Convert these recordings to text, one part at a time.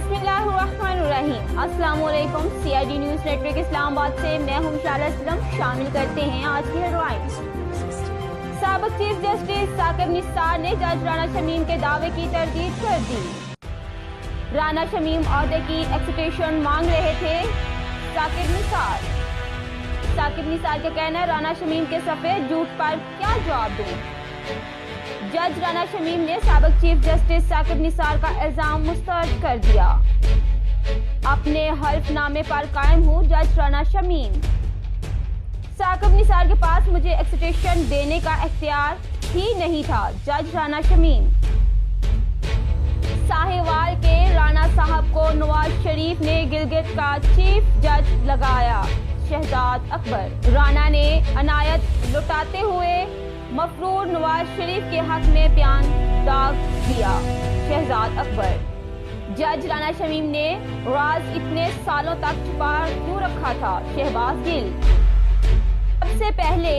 बिस्मिल्लाहिर्रहमानिर्रहीम। अस्सलाम वालेकुम। CID न्यूज़ नेटवर्क इस्लामाबाद से मैं हूं शाला असलम। शामिल करते हैं आज की हेडलाइंस। साबिक चीफ जस्टिस साकिब निसार ने जज राना शमीम के दावे की तरदीद कर दी। राना शमीम ओहदे की एक्सटेंशन मांग रहे थे। साकिब निसार का कहना है राना शमीम के सफेद झूठ पर क्या जवाब दूं। जज राना शमीम ने साबिक चीफ जस्टिस साकिब निसार का इल्जाम मुस्तरद कर दिया। अपने हल्फनामे पर कायम हूँ जज राना शमीम। साकिब निसार के पास मुझे एक्सटेंशन देने का इख्तियार ही नहीं था। जज राना शमीम। साहिवाल के राणा साहब को नवाज शरीफ ने गिलगित का चीफ जज लगाया। शहजाद अकबर। राणा ने अनायत लुटाते हुए मफरूर नवाज शरीफ के हक में बयान दाग दिया। शहजाद अकबर। जज राना शमीम ने राज इतने सालों तक छुपा क्यों रखा था। शहबाज गिल। सबसे पहले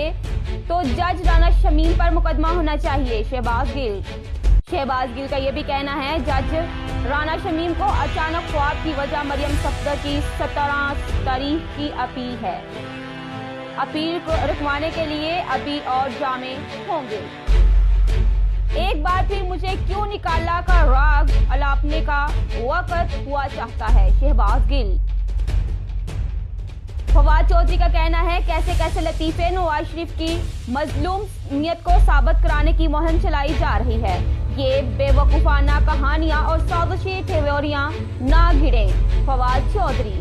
तो जज राना शमीम पर मुकदमा होना चाहिए। शहबाज गिल का यह भी कहना है जज राना शमीम को अचानक ख्वाब की वजह मरियम सफदर की 17 तारीख की अपील है। अपील को रुकवाने के लिए अभी और जामे होंगे। एक बार फिर मुझे क्यों निकाला का राग अलापने का वक्त हुआ चाहता है। शहबाज गिल। फवाद चौधरी का कहना है कैसे कैसे लतीफे नवाज शरीफ की मजलूम नीयत को साबित कराने की मुहिम चलाई जा रही है। ये बेवकूफाना कहानियां और साजिशी थ्योरियां ना गिरें। फवाद चौधरी।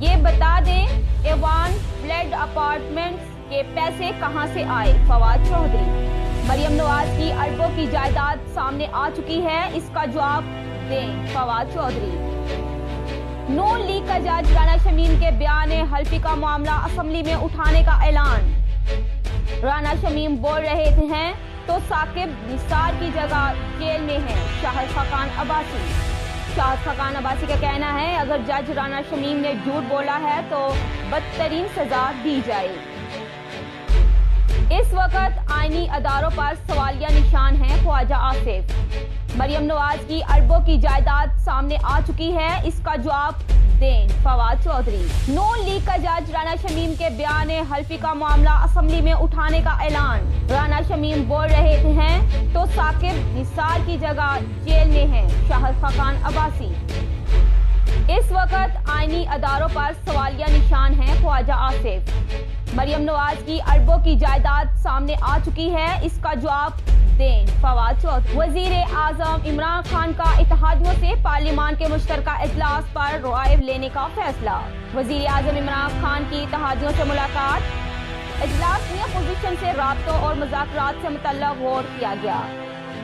ये बता दें एवान फ्लैट अपार्टमेंट्स के पैसे कहां से आए। फवाद चौधरी। मरियम नवाज की अरबों की जायदाद सामने आ चुकी है, इसका जवाब दें। फवाद चौधरी। नून लीग का जज राना शमीम के बयान हल्फी का मामला असेंबली में उठाने का ऐलान। राना शमीम बोल रहे हैं तो साकिब निसार की जगह जेल में है। शाहिद खान अब्बासी का कहना है अगर जज राना शमीम ने झूठ बोला है तो बदतरीन सजा दी जाए। इस वक्त आईनी अदारों पर सवालिया निशान है। ख्वाजा आसिफ। मरियम नवाज की अरबों की जायदाद सामने आ चुकी है, इसका जवाब दें। फवाद चौधरी। नून लीग का जज राना शमीम के बयान हल्फी का मामला असेंबली में उठाने का ऐलान। राना शमीम बोल रहे हैं तो साकिब निसार की जगह जेल में है। शाहिद खान अब्बासी। इस वक्त आईनी अदारों पर सवालिया निशान है। ख्वाजा आसिफ। मरियम नवाज की अरबों की जायदाद सामने आ चुकी है, इसका जवाब दें। फवाद चौधरी। वजीर आजम इमरान खान का इत्तेहादियों से पार्लियामान के मुश्तरका इजलास पर राय लेने का फैसला। वजीर आजम इमरान खान की इत्तेहादियों से मुलाकात। इजलास में अपोजिशन से राब्तों और मुज़ाकरात से मुतल्लक गौर किया गया।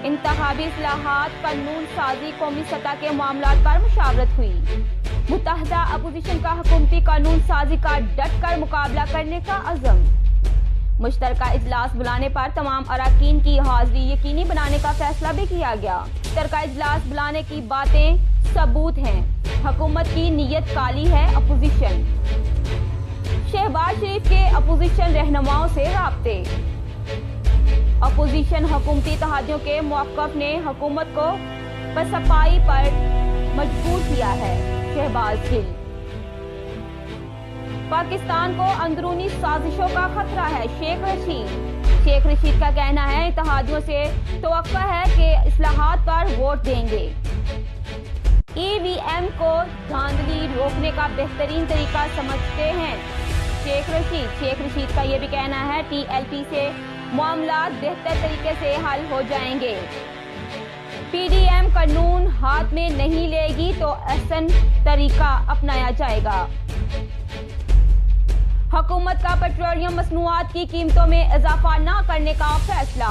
इंतखाबी इस्लाहात, कानून साजी, कौमी सतह के मामलात पर मुशावरत हुई। मुत्तहदा अपोजिशन का हुकूमती कानून साजी का डट कर मुकाबला करने का अज़म। मुश्तरका इजलास बुलाने पर तमाम अराकीन की हाजिरी यकीनी बनाने का फैसला भी किया गया। मुश्तरका इजलास बुलाने की बातें सबूत हैं। हुकूमत की नीयत काली है। अपोजिशन। शहबाज शरीफ के अपोजिशन रहनुमाओं से राब्ते। अपोजिशन हुकूमती इत्तेहादियों के मौक़िफ़ ने हुकूमत को पसपाई पर मजबूर किया है। शहबाज गिल। पाकिस्तान को अंदरूनी साजिशों का खतरा है। शेख रशीद का कहना है इत्तेहादियों से तवक्को है कि इस्लाहात पर वोट देंगे। EVM को धांधली रोकने का बेहतरीन तरीका समझते हैं। शेख रशीद का यह भी कहना है TLP से मामला बेहतर तरीके से हल हो जाएंगे। PDM कानून हाथ में नहीं लेगी तो आसान तरीका अपनाया जाएगा। हुकूमत का पेट्रोलियम मसनूआत की कीमतों में इजाफा न करने का फैसला।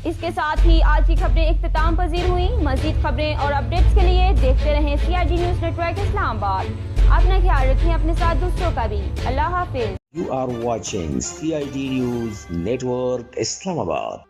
इसके साथ ही आज की खबरें इख्तिताम पजीर हुई। मजीद खबरें और अपडेट्स के लिए देखते रहें CID न्यूज़ नेटवर्क इस्लामाबाद। अपना ख्याल रखें, अपने साथ दूसरों का भी। अल्लाह हाफिज। You are watching CID News Network Islamabad.